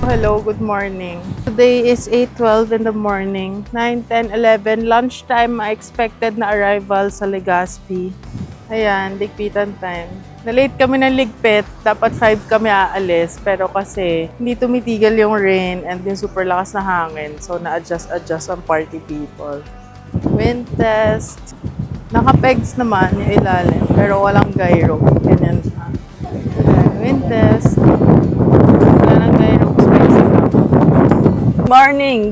Hello, good morning. Today is 8:12 in the morning. 9, 10, 11. Lunchtime, expected na arrival sa Legazpi. Ayan, ligpitan time. Na-late kami ng ligpit. Dapat 5 kami aalis. Pero kasi hindi tumitigil yung rain and yung super lakas na hangin. So, na-adjust ang party people. Wind test. Naka-pegs naman yung ilalim. Pero walang gyro. Ganyan siya. Ayan, wind test. Wala nang gyro.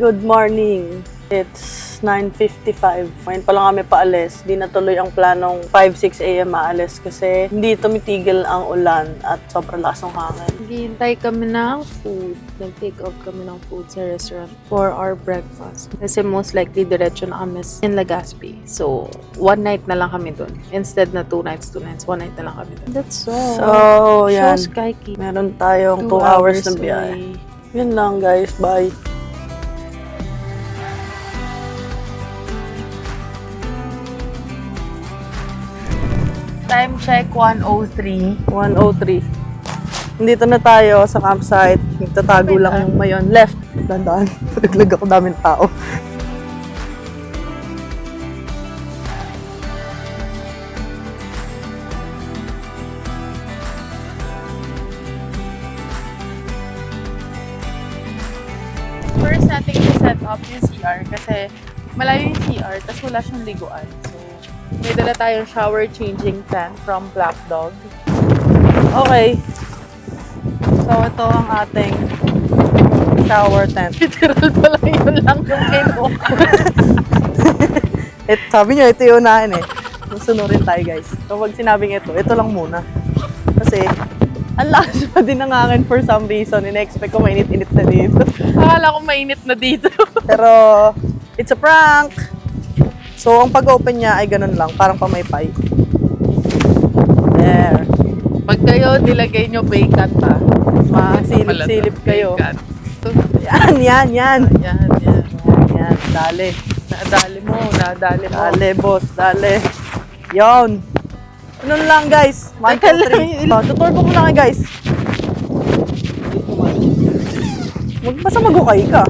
Good morning. It's 9:55. Ngayon pa lang kami paalis. Di natuloy ang planong 5-6 a.m. maalis kasi hindi tumitigil ang ulan at sobrang lakas ng hangin. Naghihintay kami ng food. Nag-take out kami ng food sa restaurant for our breakfast. Kasi most likely, diretso na kami in Legazpi. So, 1 night na lang kami dun. Instead na 2 nights, 1 night na lang kami dun. That's all. So, yan. So, Skyky. Meron tayong 2 hours na biyahe. Yun lang guys. Bye. Time check, 1:03. 1:03. Nandito na tayo sa campsite. Nagtatago lang yung mayon. Left. Dandaan. Naglag ako daming tao. First natin i-set up yung CR kasi malayo yung CR tapos wala siyang liguan. So, may dala tayong shower changing tent from Black Dog. Okay. So, ito ang ating shower tent. Literal pala yun lang yung kinuha. Sabi niyo, ito yung unahin eh. Sunurin tayo guys. Kapag sinabing ito lang muna. Kasi, ang lakas pa din ng hangin for some reason. In-expect ko mainit-init na dito. Akala ko mainit na dito. Pero, it's a prank! So, ang pag-open niya ay ganun lang. Parang pamaypay. There. Pag kayo nilagay nyo vacant ha. Masilip-silip kayo. Vacant. Yan. Yan. Yan. Dali. Nadali mo. Dali, boss. Dali. Yon. Ganun lang, guys. 1, 2, 3. Tutor ko muna kayo, guys. Basta mag-ukay ka.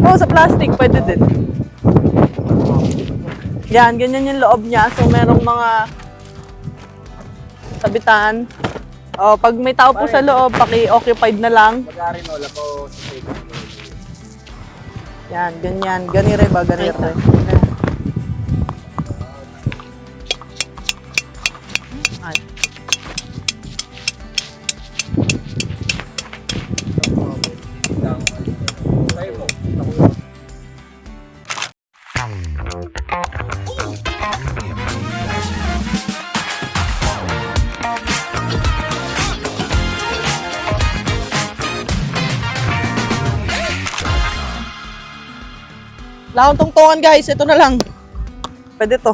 Oo, sa plastic, pwede din. Yan, ganyan yung loob niya. So, merong mga sabitan. O, pag may tao po sa loob, paki-occupied na lang. Yan, ganyan. Ganire ba? Ganire. Ay. Wala akong tungtungan guys, ito na lang. Pwede to.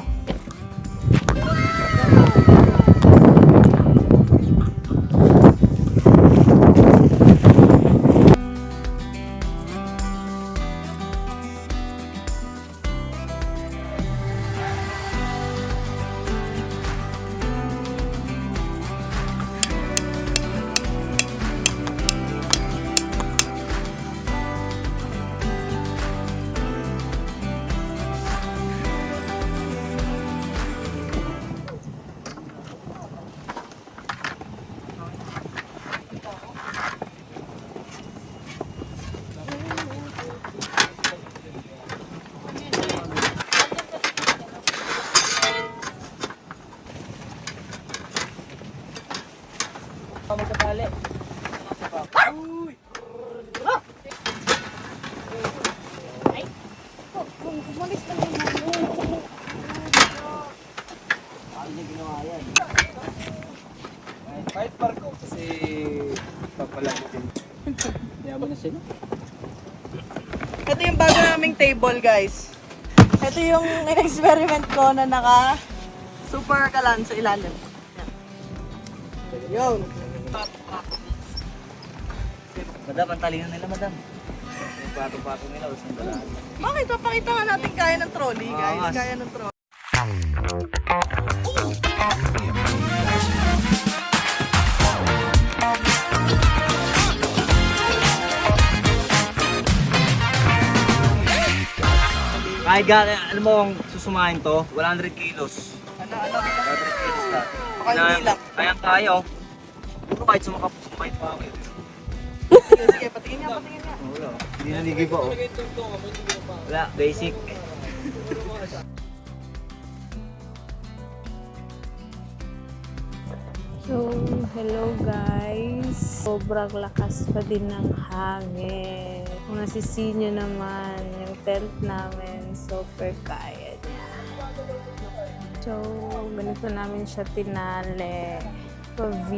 Kahit parko kasi papalago din. Yaman na sila. Ito yung bago naming table guys. Ito yung in-experiment ko na naka super kalan sa ilalim. Yun. Madam, ang talino nila, madam. Yung pato-pato nila, usang dalaan. Bakit? Papakita nga natin kaya ng trolley guys. Angas. Kaya ng trolley. Kahit alam mo kung susumahin to, 100 kilos. 100 kilos na. Kaya oh. Puro kahit sumakay pa ako. Sige, patingin nga. Wala. Hindi naligay pa oh. Wala, basic. So, hello guys. Sobrang lakas pa din ng hangin. Kung nasisi nyo naman, yung tent namin, super kaya niya. So, ganito namin siya tinali. Pa-V.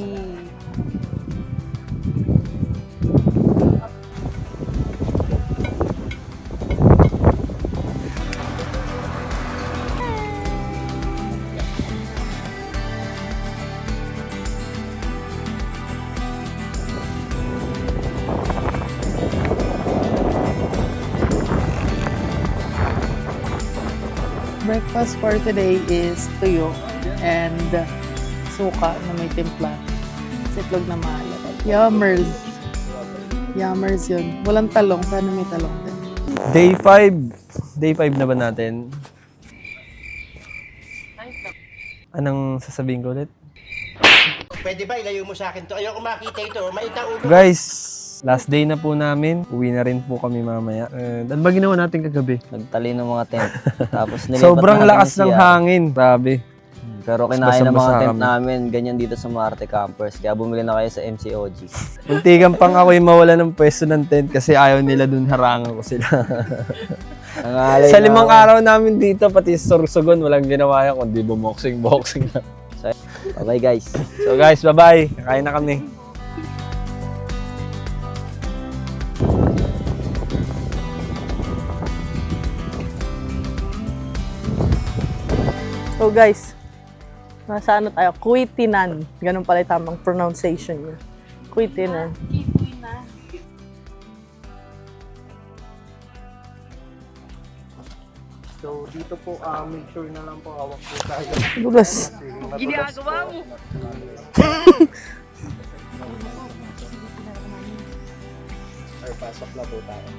Breakfast for today is tuyo and suka na may timpla. Sitlog na maalat. Yummers. Yummers yun. Walang talong. Sana may talong din. Day 5. Day 5 na ba natin? Anong sasabihin ko ulit? Pwede ba ilayo mo sa akin to? Ayoko makita ito. Maita ulo. Guys, last day na po namin. Uwi na rin po kami mamaya. Ano ba ginawa natin kagabi? Nagtali ng mga tent. Tapos nilipat Sobrang namin lakas yung ng CR. hangin. Grabe. Pero kinain ng mga Basa-basa tent kami. namin, ganyan dito sa Marte Campers. Kaya bumili na kayo sa MCOG. Muntikan pang ako yung mawala ng pwesto ng tent kasi ayaw nila dun harangan ko sila. Sa 5 araw namin dito, pati Sorsogon, walang ginawa yan kundi bumoxing lang. Bye guys. So guys, bye-bye. Kain na kami. So guys, nasa ano tayo? Kuitinan. Ganun pala yung tamang pronunciation niya. Kuitinan. So, dito po, make sure na lang po hawak po tayo. Dulas. Ginagawa mo! Or pasok na po tayo.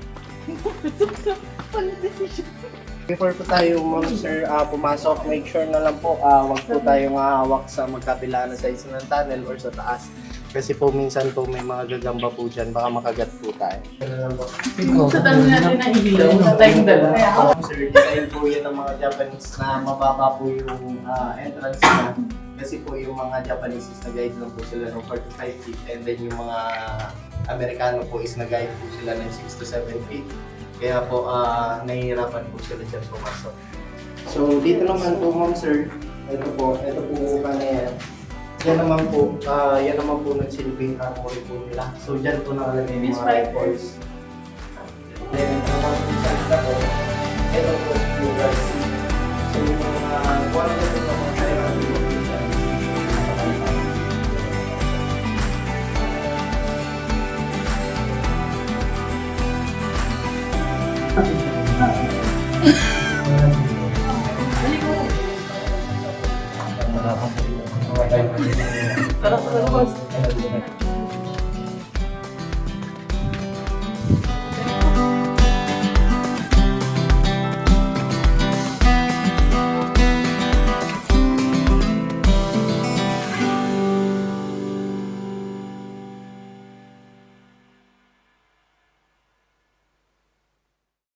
Before po tayo, ma'am sir, pumasok, make sure na lang po, wag po tayong hawak sa magkabila na size ng tunnel or sa taas. Kasi po minsan po may mga gagamba po dyan, baka makagat po tayo. Sa tanong natin na ilaw, sa tayong dalawa. Sir, dahil po yan ang mga Japanese na mababa po yung entrance na. Kasi po yung mga Japanese is nag-guide lang po sila ng 45 feet and then yung mga Amerikano po is nag-guide po sila ng 6 to 7 feet. Kaya po nahihirapan po sila dyan pumasok. So dito naman po ma'am sir, ito po na yan. Yan naman po nagsilbing armory po nila. So dyan po nakalagay yung mga rifles. Then naman po sa ito po, ito po yung guys. So yung mga quality po na mga kailangan po dyan. Tara,